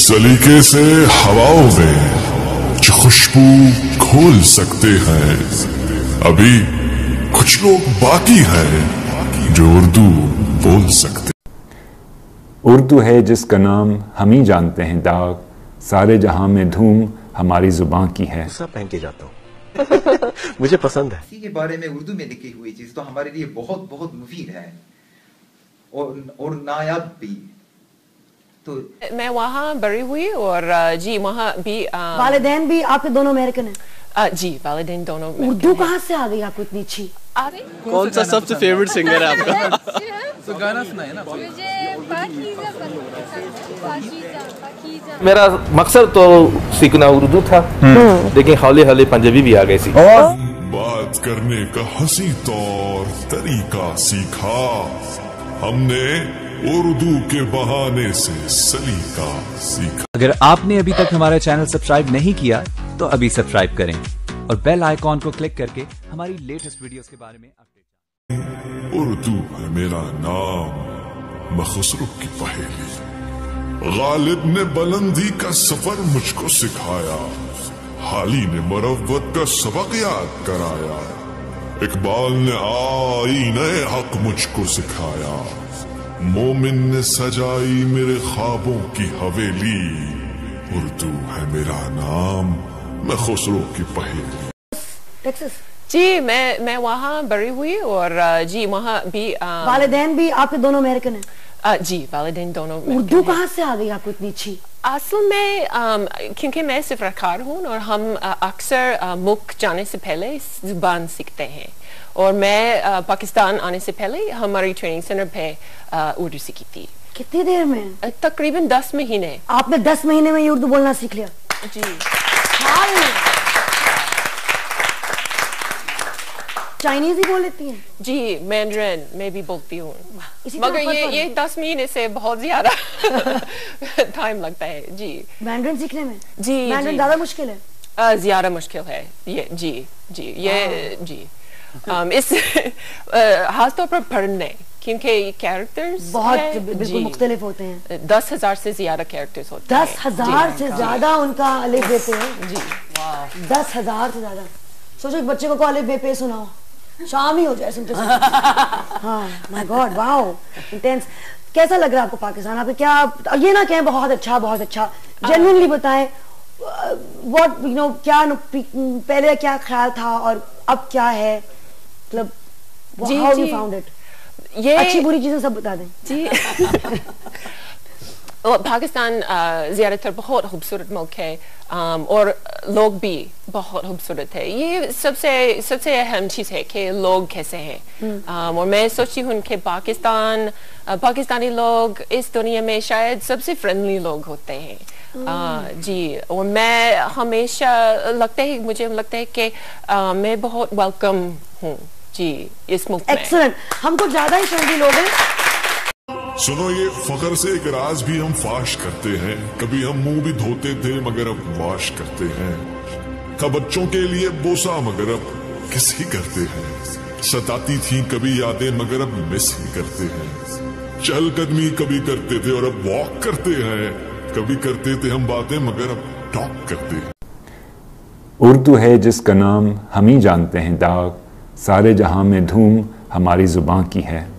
सलीके से हवाओं में जो खुशबू घोल सकते हैं, अभी कुछ लोग बाकी हैं जो उर्दू बोल सकते। उर्दू है जिसका नाम हम ही जानते हैं दाग, सारे जहां में धूम हमारी जुबान की है। सब पहन के जाता हूँ मुझे पसंद है। किसी के बारे में उर्दू में लिखी हुई चीज तो हमारे लिए बहुत बहुत मुफीद है और नायाब भी। तो मैं वहाँ बड़ी हुई और जी वहाँ भी वालिदैन भी आपके दोनों अमेरिकन हैं? जी वालिदैन दोनों। उर्दू कहाँ से आ गई आपको इतनी अच्छी? कौन सा सबसे फेवरेट सिंगर है आपका? तो गाना सुनाए ना। मेरा मकसद तो सीखना उर्दू था, लेकिन हौले हौले पंजाबी भी आ गई थी। बात करने का हंसी तौर तरीका सीखा हमने, उर्दू के बहाने से सलीका सीखा। अगर आपने अभी तक हमारा चैनल सब्सक्राइब नहीं किया तो अभी सब्सक्राइब करें और बेल आइकॉन को क्लिक करके हमारी लेटेस्ट वीडियोस के बारे में अपडेट। उर्दू है मेरा नाम, मखसरू की पहेली, गालिब ने बुलंदी का सफर मुझको सिखाया, हाली ने मरवत का सबक याद कराया, इकबाल ने आईने हक मुझको सिखाया, मोमिन ने सजाई मेरे ख्वाबों की हवेली, उर्दू है मेरा नाम, मैं खुसरो की पहेली। टेक्सास? जी मैं वहाँ बड़ी हुई और जी वहाँ भी वालिदैन भी आपके दोनों अमेरिकन हैं? जी वालिदैन दोनों। उर्दू कहाँ से आ गई आपको इतनी अच्छी? असल में क्योंकि मैं सिफरकार हूँ और हम अक्सर मुल्क जाने से पहले जुबान सीखते हैं, और मैं पाकिस्तान आने से पहले हमारी ट्रेनिंग सेंटर पे उर्दू सीखी थी। कितनी देर में? तकरीबन 10 महीने। आपने 10 महीने में ये उर्दू बोलना सीख लिया? जी। चाइनीज ही बोल लेती हैं? जी मैंड्रिन मैं भी बोलती हूँ, मगर ये 10 महीने से बहुत ज्यादा टाइम लगता है। जी मैंड्रिन सीखने में? जी मैंड्रिन ज्यादा मुश्किल है? ज्यादा मुश्किल है ये। जी ये जी इस खासतौर पर पढ़ने, क्योंकि कैरेक्टर्स बहुत बिल्कुल मुख्तलिफ होते हैं। 10,000 से ज्यादा कैरेक्टर्स होते हैं। 10,000 से ज्यादा उनका अलिफ बे पे है? जी 10,000 से ज्यादा। सोचो एक बच्चे को अलिफ बे पे सुनाओ, शाम ही हो जाए सुनते सुनते। हाँ माय गॉड, वाओ इंटेंस। कैसा लग रहा है आपको पाकिस्तान? आपको क्या, ये ना कहें बहुत अच्छा बहुत अच्छा, जेन्युइनली बताएं व्हाट यू नो, क्या पहले क्या ख्याल था और अब क्या है, मतलब हाउ यू फाउंड इट? ये अच्छी बुरी चीजें सब बता दें। जी पाकिस्तान ज़्यादातर बहुत खूबसूरत मुल्क है और लोग भी बहुत खूबसूरत है। ये सबसे अहम चीज़ है कि लोग कैसे हैं। और मैं सोचती हूँ कि पाकिस्तानी लोग इस दुनिया में शायद सबसे फ्रेंडली लोग होते हैं। जी और मैं हमेशा मुझे लगता है कि मैं बहुत वेलकम हूँ जी इस मुल्क में। एक्सीलेंट, हमको ज्यादा ही फ्रेंडली लोग हैं। सुनो ये फखर से एक राज भी हम फाश करते हैं, कभी हम मुंह भी धोते थे मगर अब वाश करते हैं, था बच्चों के लिए बोसा मगर अब किस ही करते हैं, सताती थी कभी यादें मगर अब मिस ही करते हैं, चहलकदमी कभी करते थे और अब वॉक करते हैं, कभी करते थे हम बातें मगर अब टॉक करते हैं। उर्दू है जिसका नाम हम ही जानते हैं दाग, सारे जहां में धूम हमारी जुबान की है।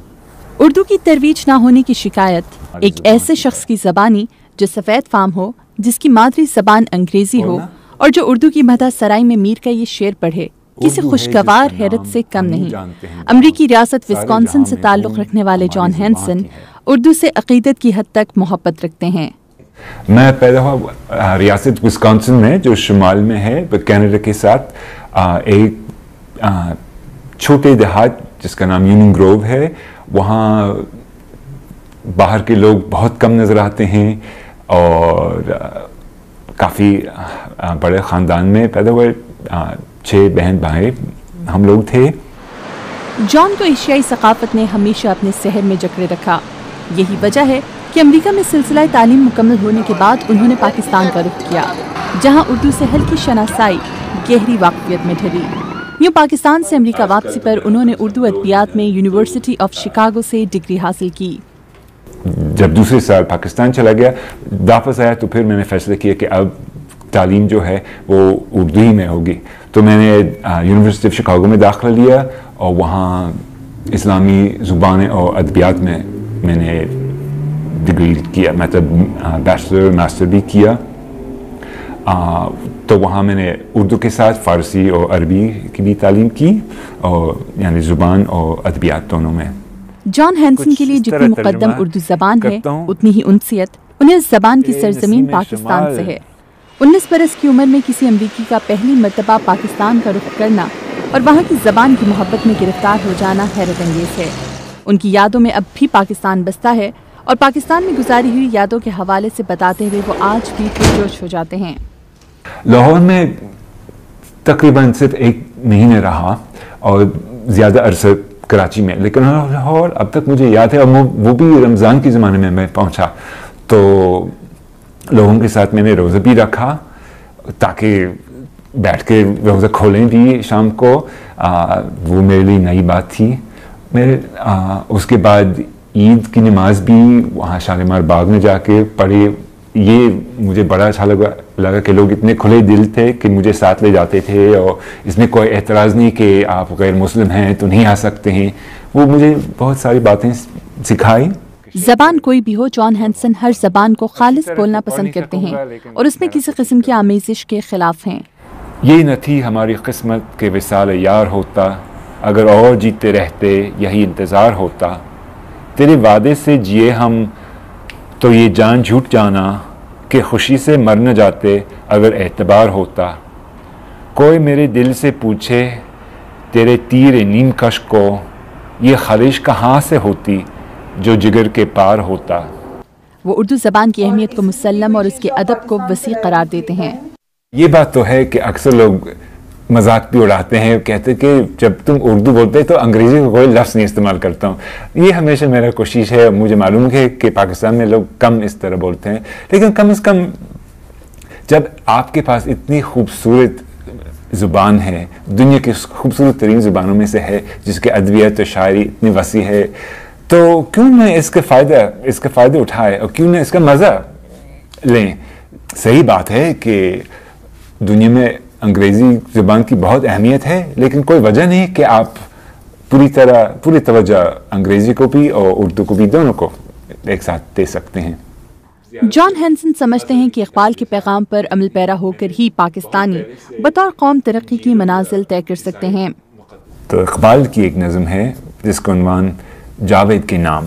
उर्दू की तरवीज ना होने की शिकायत एक ऐसे शख्स की ज़बानी जो सफ़ेद फाम हो, जिसकी मादरी ज़बान अंग्रेज़ी हो और जो उर्दू की मदह सराय में मीर का ये शेर पढ़े, किसी खुशगवार हैरत से कम नहीं। अमरीकी रियासत विस्कॉन्सिन से ताल्लुक़ रखने वाले जॉन हैंसन उर्दू से अक़ीदत की हद तक मोहब्बत रखते हैं। मैं पैदा हुआ रियासत विस्कॉन्सिन में जो शुमाल में है कनाडा के साथ, एक छोटे देहात जिसका नाम यूनियन ग्रोव है। वहाँ बाहर के लोग बहुत कम नज़र आते हैं और काफ़ी बड़े ख़ानदान में पैदा हुए, 6 बहन भाई हम लोग थे। जॉन को एशियाई सकाफत ने हमेशा अपने शहर में जकड़े रखा। यही वजह है कि अमेरिका में सिलसिला तालीम मुकम्मल होने के बाद उन्होंने पाकिस्तान का रुख किया, जहाँ उर्दू से हल्की शनासाई गहरी वाक़फियत में ढली। यूँ पाकिस्तान से अमेरिका वापसी पर उन्होंने उर्दू अदबियात में यूनिवर्सिटी ऑफ शिकागो से डिग्री हासिल की। जब दूसरे साल पाकिस्तान चला गया, वापस आया तो फिर मैंने फैसला किया कि अब तालीम जो है वो उर्दू ही में होगी। तो मैंने यूनिवर्सिटी ऑफ शिकागो में दाखिला लिया और वहाँ इस्लामी ज़ुबान और अदबियात में मैंने डिग्री किया, मतलब बैचलर मास्टर भी किया। तो वहाँ मैंने उर्दू के साथ फ़ारसी और अरबी की भी तालीम की, और यानी ज़ुबान और अदबियात दोनों में। जॉन हैंसन के लिए जितनी मुकद्दम उर्दू ज़बान है, उतनी ही उनसियत उन्हें इस ज़बान की सरजमीन पाकिस्तान से है। 19 बरस की उम्र में किसी अमरीकी का पहली मर्तबा पाकिस्तान का रुख करना और वहाँ की ज़बान की मोहब्बत में गिरफ्तार हो जाना हैरत अंगेज़ है। उनकी यादों में अब भी पाकिस्तान बसता है, और पाकिस्तान में गुजारी हुई यादों के हवाले से बताते हुए वो आज भी पुरजोश हो जाते हैं। लाहौर में तकरीबन सिर्फ 1 महीने रहा और ज़्यादा अरसा कराची में, लेकिन लाहौर अब तक मुझे याद है, और वो भी रमज़ान के ज़माने में मैं पहुंचा तो लोगों के साथ मैंने रोज़ा भी रखा ताकि बैठ के रोज़ा खोलें भी शाम को। वो मेरे लिए नई बात थी। उसके बाद ईद की नमाज भी वहाँ शालीमार बाग में जाके पढ़ी। ये मुझे बड़ा अच्छा लगा कि लोग इतने खुले दिल थे कि मुझे साथ ले जाते थे, और इसमें कोई एतराज़ नहीं कि आप गैर मुस्लिम हैं तो नहीं आ सकते हैं। वो मुझे बहुत सारी बातें सिखाई। ज़बान कोई भी हो, जॉन हैंसन हर ज़बान को खालिस बोलना पसंद करते हैं और उसमें किसी किस्म की आमेज़िश के खिलाफ हैं। ये न थी हमारी किस्मत के विसाल यार होता, अगर और जीते रहते यही इंतज़ार होता। तेरे वादे से जिए हम तो ये जान झूठ जाना कि खुशी से मर न जाते अगर एतबार होता। कोई मेरे दिल से पूछे तेरे तीर नीम कश को, ये ख़लिश कहाँ से होती जो जिगर के पार होता। वो उर्दू ज़बान की अहमियत को मुसल्लम और उसके अदब को वसी करार देते हैं। ये बात तो है कि अक्सर लोग मजाक भी उड़ाते हैं, कहते कि जब तुम उर्दू बोलते तो अंग्रेजी का कोई लफ्ज़ नहीं इस्तेमाल करता हूँ। ये हमेशा मेरा कोशिश है। मुझे मालूम है कि पाकिस्तान में लोग कम इस तरह बोलते हैं, लेकिन कम से कम जब आपके पास इतनी खूबसूरत ज़ुबान है, दुनिया की खूबसूरत तरीन ज़ुबानों में से है, जिसके अदबियत और शायरी इतनी वसी है, तो क्यों न इसके फ़ायदे उठाए और क्यों न इसका मज़ा लें। सही बात है कि दुनिया में अंग्रेज़ी ज़ुबान की बहुत अहमियत है, लेकिन कोई वजह नहीं कि आप पूरी तवज्जो अंग्रेज़ी को भी और उर्दू को भी, दोनों को एक साथ दे सकते हैं। जॉन हैंसन समझते हैं कि इक़बाल के पैगाम पर अमल पैरा होकर ही पाकिस्तानी बतौर कौम तरक्की की मनाजिल तय कर सकते हैं। तो इक़बाल की एक नज़म है जिसका उन्वान जावेद के नाम।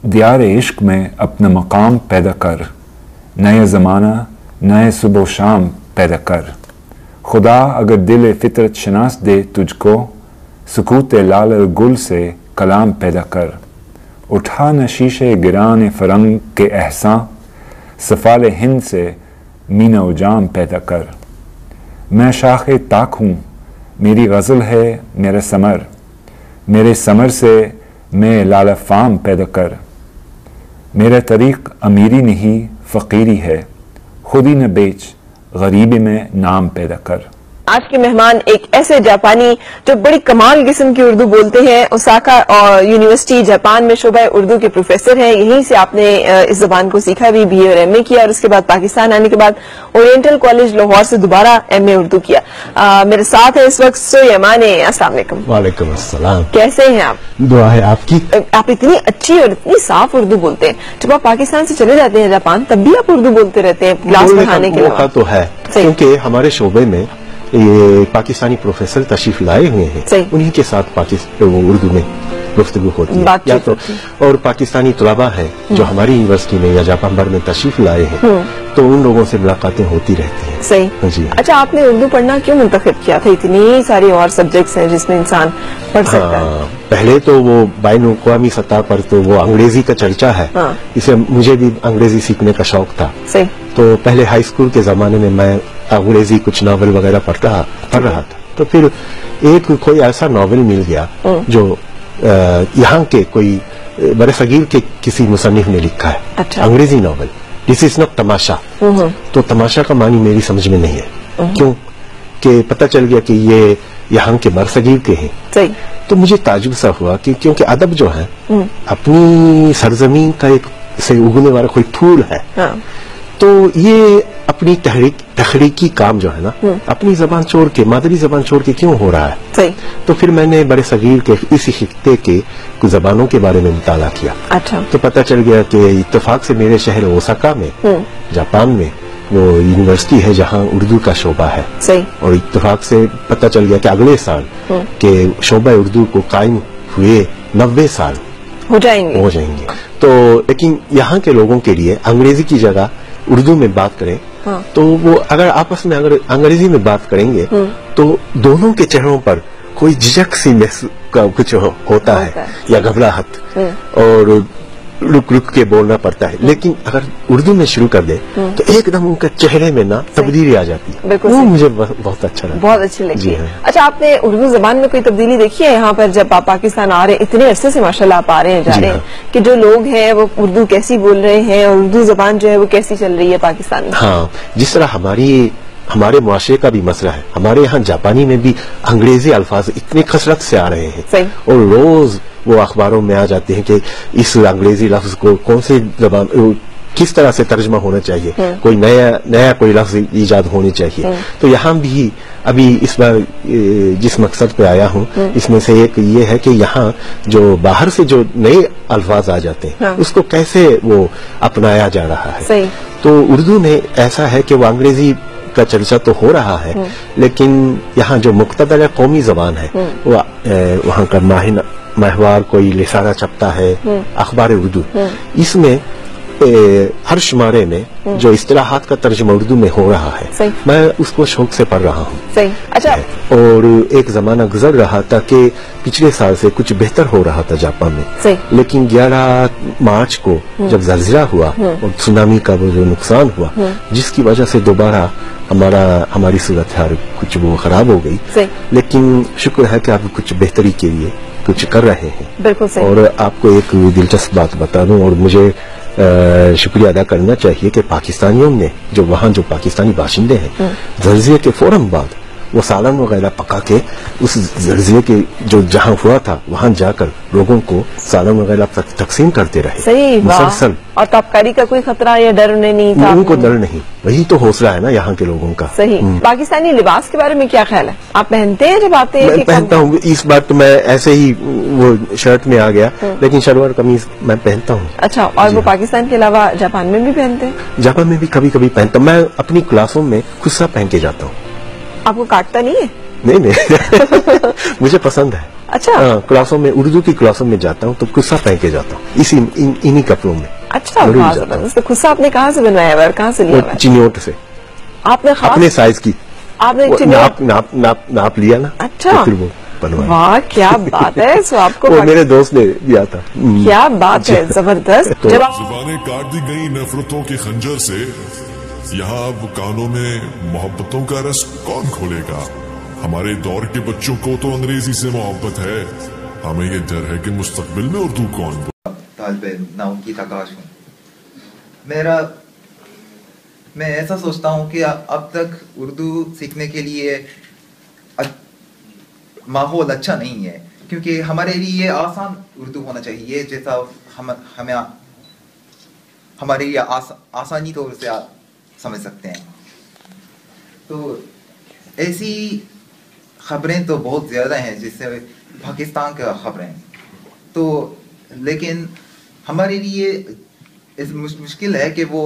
दियार इश्क में अपना मकाम पैदा कर, नया ज़माना नए सुबह शाम पैदा कर। खुदा अगर दिल फितरत शनास दे तुझको, सुकूत लाल गुल से कलाम पैदा कर। उठा न शीशे गिरान फरंग के एहसां, सफ़ाल हिंद से मीना उजाम पैदा कर। मैं शाखे ताक हूँ, मेरी गज़ल है मेरा समर, मेरे समर से मैं लाला फाम पैदा कर। मेरा तरीक़ अमीरी नहीं फ़कीरी है, खुद ही न बेच गरीबी में नाम पैदा कर। आज के मेहमान एक ऐसे जापानी जो बड़ी कमाल किस्म की उर्दू बोलते हैं, ओसाका और यूनिवर्सिटी जापान में शोबा उर्दू के प्रोफेसर हैं। यहीं से आपने इस जबान को सीखा भी, BA और MA किया, और उसके बाद पाकिस्तान आने के बाद ओरिएंटल कॉलेज लाहौर से दोबारा MA उर्दू किया। मेरे साथ है इस वक्त सुयमान। अस्सलाम वालेकुम। वालेकुम अस्सलाम। कैसे हैं आप? दुआ है आपकी। आप इतनी अच्छी और इतनी साफ उर्दू बोलते हैं, जब आप पाकिस्तान से चले जाते हैं जापान तब भी आप उर्दू बोलते रहते हैं क्लास पढ़ाने के लिए? तो है, क्योंकि हमारे शोबे में ये पाकिस्तानी प्रोफेसर तशरीफ लाए हुए हैं, उन्हीं के साथ उर्दू में गुफ्तगू होती है, या तो और पाकिस्तानी तलबा है जो हमारी यूनिवर्सिटी में या जापान भर में तशरीफ लाए हैं, तो उन लोगों से मुलाकातें होती रहती हैं। सही जी। अच्छा, आपने उर्दू पढ़ना क्यों मुंतखब किया था? इतनी सारी और सब्जेक्ट्स हैं जिसमें इंसान पढ़ सकता है। पहले तो वो बैनुल अक़वामी सतह पर तो वो अंग्रेजी का चर्चा है, इसे मुझे भी अंग्रेजी सीखने का शौक था। सही। तो पहले हाई स्कूल के जमाने में मैं अंग्रेजी कुछ नावल वगैरह पढ़ रहा था, तो फिर एक कोई ऐसा नावल मिल गया जो यहाँ के कोई बरसगीर के किसी मुसन्निफ ने लिखा है। अच्छा। अंग्रेजी नावल, दिस इज नॉट तमाशा। तो तमाशा का मानी मेरी समझ में नहीं है। क्यों? कि पता चल गया कि ये यहाँ के बरसगीर के हैं। सही। तो मुझे ताजुब सा हुआ कि क्योंकि अदब जो है अपनी सरजमीन का एक से उगने वाला कोई फूल है। हाँ। तो ये अपनी तहरीकी काम जो है ना अपनी जबान छोड़ के मादरी जबान छोड़ के क्यों हो रहा है। सही। तो फिर मैंने बड़े सगीर के इसी खित्ते के कुछ जबानों के बारे में मुताला किया। अच्छा। तो पता चल गया कि इत्तेफाक से मेरे शहर ओसाका में जापान में वो यूनिवर्सिटी है जहाँ उर्दू का शोबा है। सही। और इत्तेफाक से पता चल गया कि अगले साल के शोबा उर्दू को कायम हुए 90 साल हो जाएंगे। तो लेकिन यहाँ के लोगों के लिए अंग्रेजी की जगह उर्दू में बात करें। हाँ। तो वो अगर आपस में अगर अंग्रेजी में बात करेंगे तो दोनों के चेहरों पर कोई झिझक सी का कुछ होता है या घबराहट और रुक रुक के बोलना पड़ता है। लेकिन अगर उर्दू में शुरू कर दे तो एकदम उनका चेहरे में ना तब्दीली आ जाती है। वो मुझे बहुत अच्छा लगा। बहुत अच्छी लगी। अच्छा, आपने उर्दू जबान में कोई तब्दीली देखी है यहाँ पर जब आप पाकिस्तान आ रहे हैं? इतने अरसे से माशाल्लाह आप आ रहे हैं जा रहे हैं कि जो लोग हैं वो उर्दू कैसी बोल रहे हैं और उर्दू जबान जो है वो कैसी चल रही है पाकिस्तान में? हाँ, जिस तरह हमारे मुआशरे का भी मसला है, हमारे यहाँ जापानी में भी अंग्रेजी अल्फाज इतनी कसरत से आ रहे हैं और रोज वो अखबारों में आ जाते हैं कि इस अंग्रेजी लफ्ज को कौन सी जबान किस तरह से तर्जमा होना चाहिए, कोई नया कोई लफ्ज ईजाद होनी चाहिए। तो यहाँ भी अभी इस बार जिस मकसद पे आया हूँ इसमें से एक ये है कि यहाँ जो बाहर से जो नए अल्फाज आ जाते हैं उसको कैसे वो अपनाया जा रहा है। तो उर्दू में ऐसा है कि वो अंग्रेजी का चर्चा तो हो रहा है लेकिन यहाँ जो मुक्तदर कौमी जबान है वो वहाँ का माहवार कोई लिसाना छपता है अखबार उर्दू, इसमें हर शुमारे में जो इस्तिलाहात का तर्जुमा उर्दू में हो रहा है मैं उसको शौक से पढ़ रहा हूँ। अच्छा। और एक जमाना गुजर रहा था कि पिछले साल से कुछ बेहतर हो रहा था जापान में, लेकिन 11 मार्च को जब जलजिला हुआ और सुनामी का वो जो नुकसान हुआ जिसकी वजह से दोबारा हमारी सूरत हाल कुछ वो खराब हो गई। लेकिन शुक्र है कि आप कुछ बेहतरी के लिए कुछ कर रहे हैं। बिल्कुल सही। और आपको एक दिलचस्प बात बता दूं और मुझे शुक्रिया अदा करना चाहिए कि पाकिस्तानियों ने जो वहाँ जो पाकिस्तानी बाशिंदे हैं जलजिले के फौरन बाद वो सालन वगैरह पका के उस जलजिले के जो जहाँ हुआ था वहाँ जाकर लोगों को सालन वगैरह तकसीम करते रहे। सही। मुसलसल। और ताबकारी का कोई खतरा या डर नहीं था? उनको डर नहीं, वही तो हौसला है ना यहाँ के लोगों का। सही। पाकिस्तानी लिबास के बारे में क्या ख्याल है? आप पहनते हैं जब आते हैं? मैं पहनता हूँ। इस बार तो मैं ऐसे ही वो शर्ट में आ गया लेकिन शलवार कमीज मैं पहनता हूँ। अच्छा। और वो पाकिस्तान के अलावा जापान में भी पहनते हैं? जापान में भी कभी कभी पहनता हूँ। मैं अपनी क्लासों में खुस्सा पहन के जाता हूँ। आपको काटता नहीं है? नहीं मुझे पसंद है। अच्छा। क्लासों में उर्दू की क्लासों में जाता हूँ तो खुस्सा पहन के जाता हूँ इन्हीं कपड़ों में। अच्छा। तो खुस्सा आपने कहाँ से बनवाया है? कहाँ से लिया? चिन्योट से। आपने अपने साइज की आपने नाप लिया ना। अच्छा। तो फिर वो बनवाया। वाह क्या बात है। सो आपको वो मेरे दोस्त ने दिया था। क्या बात है, जबरदस्त। जुबानें काट दी गई नफरतों के खंजर से, यहाँ अब कानों में मोहब्बतों का रस कौन खोलेगा। हमारे दौर के बच्चों को तो अंग्रेजी से मोहब्बत है, हमें ये डर है कि मुस्तकबिल में उर्दू कौन तालिबे नाम की तकाश हूँ। मैं ऐसा सोचता हूँ कि अब तक उर्दू सीखने के लिए माहौल अच्छा नहीं है, क्योंकि हमारे लिए आसान उर्दू होना चाहिए जैसा हमें हमारे लिए आसानी तौर से समझ सकते हैं। तो ऐसी खबरें तो बहुत ज़्यादा हैं जिससे पाकिस्तान का खबरें तो, लेकिन हमारे लिए इस मुश्किल है कि वो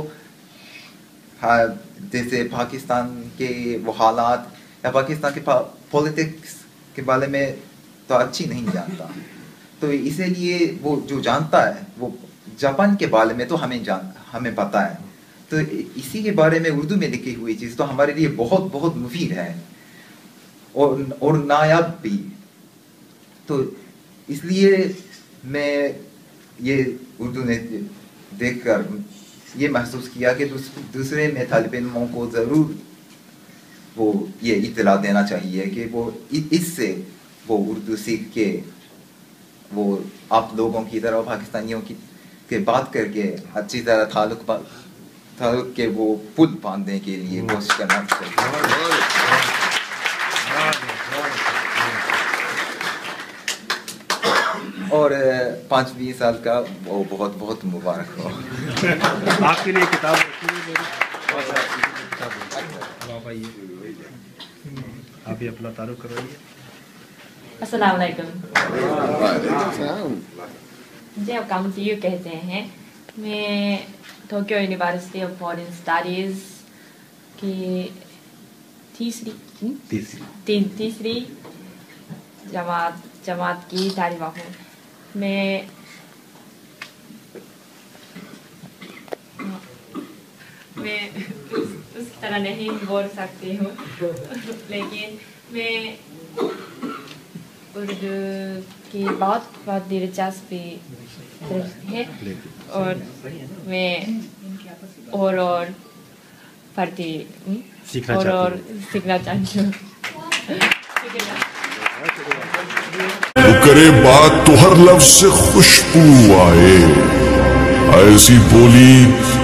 जैसे पाकिस्तान के वो हालात या पाकिस्तान के पॉलिटिक्स के बारे में तो अच्छी नहीं जानता, तो इसीलिए वो जो जानता है वो जापान के बारे में तो हमें पता है। तो इसी के बारे में उर्दू में लिखी हुई चीज़ तो हमारे लिए बहुत बहुत मुफीद है और नायाब भी। तो इसलिए मैं ये उर्दू ने देखकर ये महसूस किया कि दूसरे में तालिब इल्मों को ज़रूर वो ये इत्तला देना चाहिए कि वो इससे वो उर्दू सीख के वो आप लोगों की तरह पाकिस्तानियों के बात करके अच्छी तरह ताल्लुक के वो पुल बांधने के लिए कोशिश करना चाहिए। اور 5-20 سال کا وہ بہت بہت مبارک ہو. آپ کے لیے کتاب آپ ہی اپنا تعارف کروائیے. السلام علیکم. مجھے کامتیو کہتے ہیں. میں Tokyo university of foreign studies کی تیسری جماعت کی طالبہ ہوں. میں اس طرح نہیں بول سکتی ہوں لیکن میں اردو کی بہت دلچسپی ہے اور میں اور پڑھتی اور سیکھنا چاہتی ہوں. وہ کرے بات تو ہر لفظ سے خوشبو آئے, ایسی بولی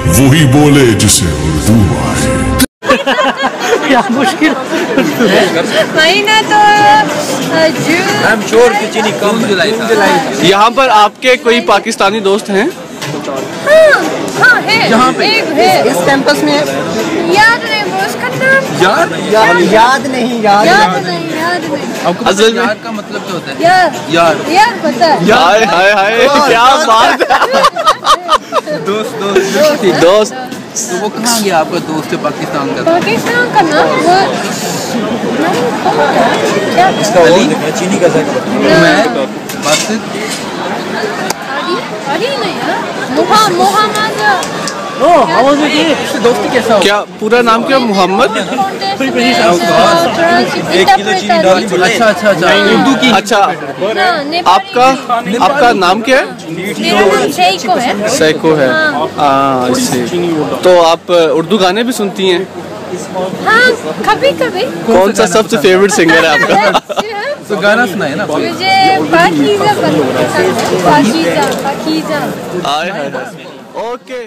وہی بولے جسے اردو آئے. کیا مشکل مہینہ تو یہاں پر آپ کے کوئی پاکستانی دوست ہیں؟ ہاں ہے, ایک ہے اس کیمپس میں. یاد نہیں اس کا نام, یاد نہیں. اصل میں یار کا مطلب کیا ہوتا ہے؟ یار پتہ ہے. ہائے ہائے ہائے کیا بات ہے. دوست. تو وہ کہاں گیا آپ کا دوست پاکستان کا؟ پاکستان کا نام چینی کا دوستی کیسا ہو؟ کیا پورا نام کیا؟ محمد. اچھا آپ کا نام کیا ہے؟ سیکو ہے. تو آپ اردو گانے بھی سنتی ہیں؟ ہاں کبھی کبھی. کون سا سب سے فیوریٹ سنگر ہے آپ کا؟ تو گانا سنائے نا. مجھے پاکیزہ پسند ہے. پاکیزہ. اوکے.